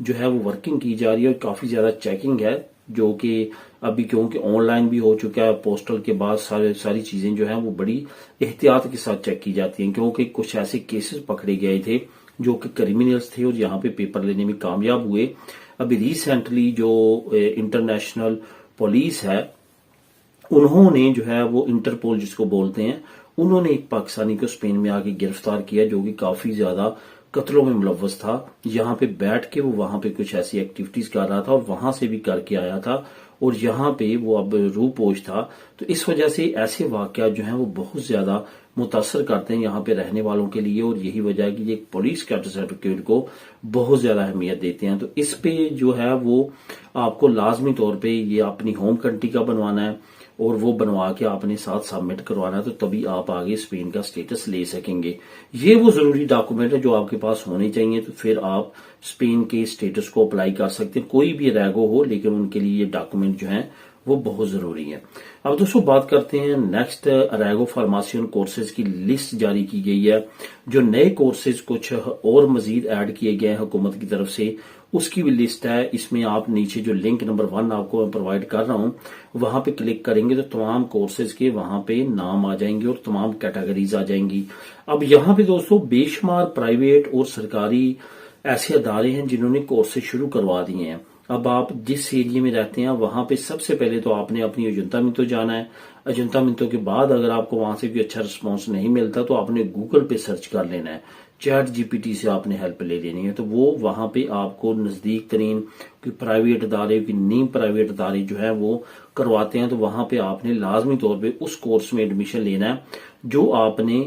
جو ہے وہ ورکنگ کی جا رہی ہے اور کافی زیادہ چیکنگ ہے، جو کہ ابھی کیونکہ آن لائن بھی ہو چکا ہے، پوسٹل کے بعد ساری چیزیں جو ہیں وہ بڑی احتیاط کے ساتھ چیک کی جاتی ہیں، کیونکہ کچھ ایسے کیسز پکڑے گئے تھے جو کہ کریمنلز تھے اور یہاں پہ پیپر لینے میں کامیاب ہوئے۔ ابھی ریسنٹلی جو انٹرنیشنل پولیس ہے، انہوں نے جو ہے وہ انٹرپول جس کو بولتے ہیں، انہوں نے ایک پاکستانی کو اسپین میں آ کے گرفتار کیا جو کہ کافی زیادہ قتلوں میں ملوث تھا۔ یہاں پہ بیٹھ کے وہ وہاں پہ کچھ ایسی ایکٹیویٹیز کر رہا تھا اور وہاں سے بھی کر کے آیا تھا، اور یہاں پہ وہ اب روح پوش تھا۔ تو اس وجہ سے ایسے واقعات جو ہیں وہ بہت زیادہ متاثر کرتے ہیں یہاں پہ رہنے والوں کے لیے، اور یہی وجہ ہے کہ یہ پولیس کیڈر سرٹیفکیٹ کو بہت زیادہ اہمیت دیتے ہیں۔ تو اس پہ جو ہے وہ آپ کو لازمی طور پہ یہ اپنی ہوم کنٹری کا بنوانا ہے، اور وہ بنوا کے آپ نے ساتھ سبمٹ کروانا ہے، تو تبھی آپ آگے اسپین کا سٹیٹس لے سکیں گے۔ یہ وہ ضروری ڈاکومنٹ ہے جو آپ کے پاس ہونے چاہیے، تو پھر آپ اسپین کے سٹیٹس کو اپلائی کر سکتے ہیں، کوئی بھی ریگو ہو، لیکن ان کے لیے یہ ڈاکومنٹ جو ہیں وہ بہت ضروری ہے۔ اب دوستو بات کرتے ہیں نیکسٹ ریگو فارماسین کورسز کی لسٹ جاری کی گئی ہے، جو نئے کورسز کچھ اور مزید ایڈ کیے گئے ہیں حکومت کی طرف سے، اس کی بھی لسٹ ہے۔ اس میں آپ نیچے جو لنک نمبر 1 آپ کو میں پرووائڈ کر رہا ہوں، وہاں پہ کلک کریں گے تو تمام کورسز کے وہاں پہ نام آ جائیں گے اور تمام کیٹیگریز آ جائیں گی۔ اب یہاں پہ دوستو بے شمار پرائیویٹ اور سرکاری ایسے ادارے ہیں جنہوں نے کورسز شروع کروا دیے ہیں۔ اب آپ جس ایریے میں رہتے ہیں وہاں پہ سب سے پہلے تو آپ نے اپنی ایجنتا منتو جانا ہے۔ ایجنتا منتو کے بعد اگر آپ کو وہاں سے بھی اچھا رسپانس نہیں ملتا تو آپ نے گوگل پہ سرچ کر لینا ہے، چیٹ جی پی ٹی سے آپ نے ہیلپ لے لینی ہے، تو وہ وہاں پہ آپ کو نزدیک ترین کوئی پرائیویٹ ادارے، کوئی نیم پرائیویٹ ادارے جو ہیں وہ کرواتے ہیں، تو وہاں پہ آپ نے لازمی طور پہ اس کورس میں ایڈمیشن لینا ہے جو آپ نے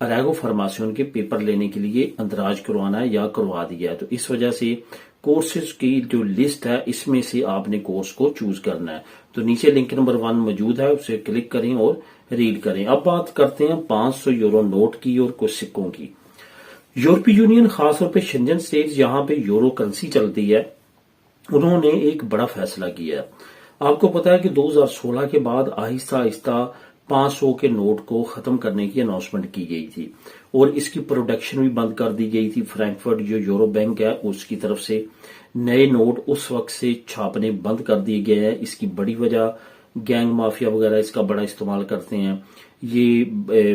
ریگو فارماسیون کے پیپر لینے کے لیے اندراج کروانا ہے یا کروا دیا ہے۔ تو اس وجہ سے کورسز کی جو لسٹ ہے اس میں سے آپ نے کورس کو چوز کرنا ہے، تو نیچے لنک نمبر 1 موجود ہے، اسے کلک کریں اور ریڈ کریں۔ اب بات کرتے ہیں 500 یورو نوٹ کی اور کچھ سکوں کی۔ یورپی یونین خاص طور پہ شنجن اسٹیٹس جہاں پہ یورو کرنسی چلتی ہے، انہوں نے ایک بڑا فیصلہ کیا ہے۔ آپ کو پتا ہے کہ 2016 کے بعد آہستہ آہستہ 500 کے نوٹ کو ختم کرنے کی اناؤنسمنٹ کی گئی تھی اور اس کی پروڈکشن بھی بند کر دی گئی تھی۔ فرینکفرٹ جو یورو بینک ہے اس کی طرف سے نئے نوٹ اس وقت سے چھاپنے بند کر دیے گئے ہیں۔ اس کی بڑی وجہ گینگ مافیا وغیرہ اس کا بڑا استعمال کرتے ہیں، یہ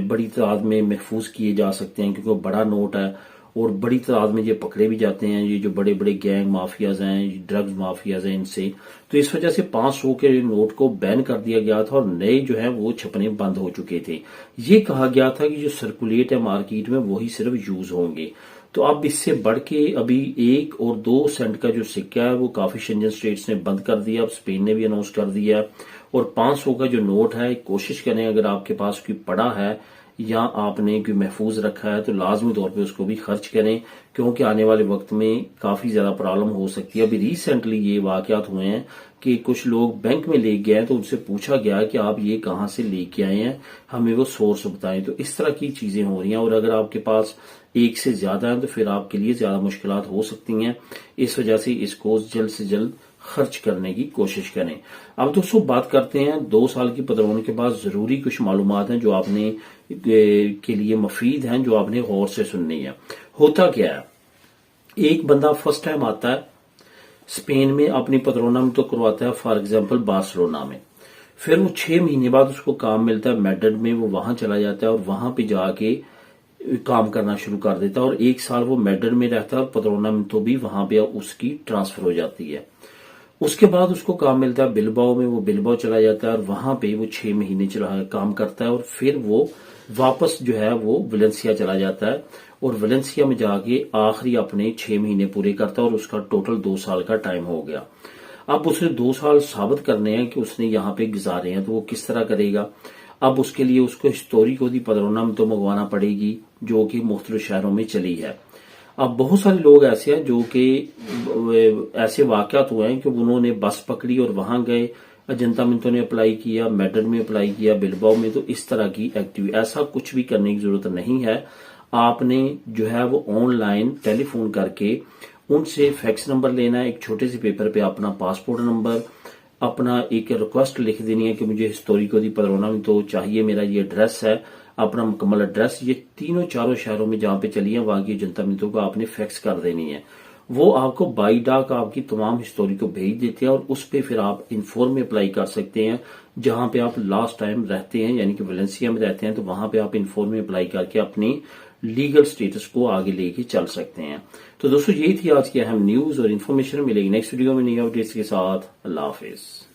بڑی تعداد میں محفوظ کیے جا سکتے ہیں کیونکہ وہ بڑا نوٹ ہے اور بڑی تعداد میں یہ پکڑے بھی جاتے ہیں، یہ جو بڑے بڑے گینگ مافیاز ہیں، ڈرگز مافیاز ہیں، ان سے تو اس وجہ سے 500 کے نوٹ کو بین کر دیا گیا تھا اور نئے جو ہیں وہ چھپنے بند ہو چکے تھے۔ یہ کہا گیا تھا کہ جو سرکولیٹ ہے مارکیٹ میں وہی صرف یوز ہوں گے۔ تو اب اس سے بڑھ کے ابھی 1 اور 2 سینٹ کا جو سکہ ہے وہ کافی شنجن اسٹیٹس نے بند کر دیا، اب اسپین نے بھی اناؤنس کر دیا، اور 500 کا جو نوٹ ہے کوشش کریں اگر آپ کے پاس کوئی پڑا ہے یا آپ نے کوئی محفوظ رکھا ہے تو لازمی طور پہ اس کو بھی خرچ کریں، کیونکہ آنے والے وقت میں کافی زیادہ پرابلم ہو سکتی ہے۔ ابھی ریسنٹلی یہ واقعات ہوئے ہیں کہ کچھ لوگ بینک میں لے گئے ہیں تو ان سے پوچھا گیا کہ آپ یہ کہاں سے لے کے آئے ہیں، ہمیں وہ سورس بتائیں۔ تو اس طرح کی چیزیں ہو رہی ہیں، اور اگر آپ کے پاس ایک سے زیادہ ہیں تو پھر آپ کے لیے زیادہ مشکلات ہو سکتی ہیں، اس وجہ سے اس کو جلد سے جلد خرچ کرنے کی کوشش کریں۔ اب دوستو بات کرتے ہیں 2 سال کی پدرون کے بعد ضروری کچھ معلومات ہیں جو آپ نے کے لیے مفید ہیں، جو آپ نے غور سے سننی ہے۔ ہوتا کیا ہے، ایک بندہ فرسٹ ٹائم آتا ہے اسپین میں، اپنی پدرونا میں تو کرواتا ہے فار ایگزامپل بارسلونا میں، پھر وہ 6 مہینے بعد اس کو کام ملتا ہے میڈرڈ میں، وہ وہاں چلا جاتا ہے اور وہاں پہ جا کے کام کرنا شروع کر دیتا ہے، اور 1 سال وہ میڈرڈ میں رہتا ہے اور پدرونا میں تو بھی وہاں پہ اس کی ٹرانسفر ہو جاتی ہے۔ اس کے بعد اس کو کام ملتا ہے بلباؤ میں، وہ بلباؤ چلا جاتا ہے اور وہاں پہ وہ 6 مہینے کام کرتا ہے، اور پھر وہ واپس جو ہے وہ ویلنسیا چلا جاتا ہے اور ویلنسیا میں جا کے آخری اپنے 6 مہینے پورے کرتا ہے اور اس کا ٹوٹل 2 سال کا ٹائم ہو گیا۔ اب اسے 2 سال ثابت کرنے ہیں کہ اس نے یہاں پہ گزارے ہیں، تو وہ کس طرح کرے گا؟ اب اس کے لیے اس کو ہسٹوریکو دی پدرونا میں تو منگوانا پڑے گی جو کہ مختلف شہروں میں چلی ہے۔ اب بہت سارے لوگ ایسے ہیں جو کہ ایسے واقعات ہوئے ہیں کہ انہوں نے بس پکڑی اور وہاں گئے، اجنتا منتو نے اپلائی کیا، میڈرڈ میں اپلائی کیا، بلباؤ میں، تو اس طرح کی ایکٹیویٹی ایسا کچھ بھی کرنے کی ضرورت نہیں ہے۔ آپ نے جو ہے وہ آن لائن ٹیلی فون کر کے ان سے فیکس نمبر لینا ہے، ایک چھوٹے سے پیپر پہ اپنا پاسپورٹ نمبر، اپنا ایک ریکویسٹ لکھ دینی ہے کہ مجھے ہسٹوریکو دی پدرونا میں تو چاہیے، میرا یہ ایڈریس ہے، اپنا مکمل ایڈریس، یہ 3 4 شہروں میں جہاں پہ چلی ہیں وہاں کی جنتا منتو کو آپ نے فیکس کر دینی ہے۔ وہ آپ کو بائی ڈاک آپ کی تمام ہسٹوری کو بھیج دیتے ہیں اور اس پہ پھر آپ انفورم میں اپلائی کر سکتے ہیں جہاں پہ آپ لاسٹ ٹائم رہتے ہیں، یعنی کہ ویلنسیا میں رہتے ہیں، تو وہاں پہ آپ انفورم میں اپلائی کر کے اپنی لیگل سٹیٹس کو آگے لے کے چل سکتے ہیں۔ تو دوستو یہی تھی آج کی اہم نیوز اور انفارمیشن، ملے گی نیکسٹ ویڈیو میں نئی اپڈیٹس کے ساتھ۔ اللہ حافظ۔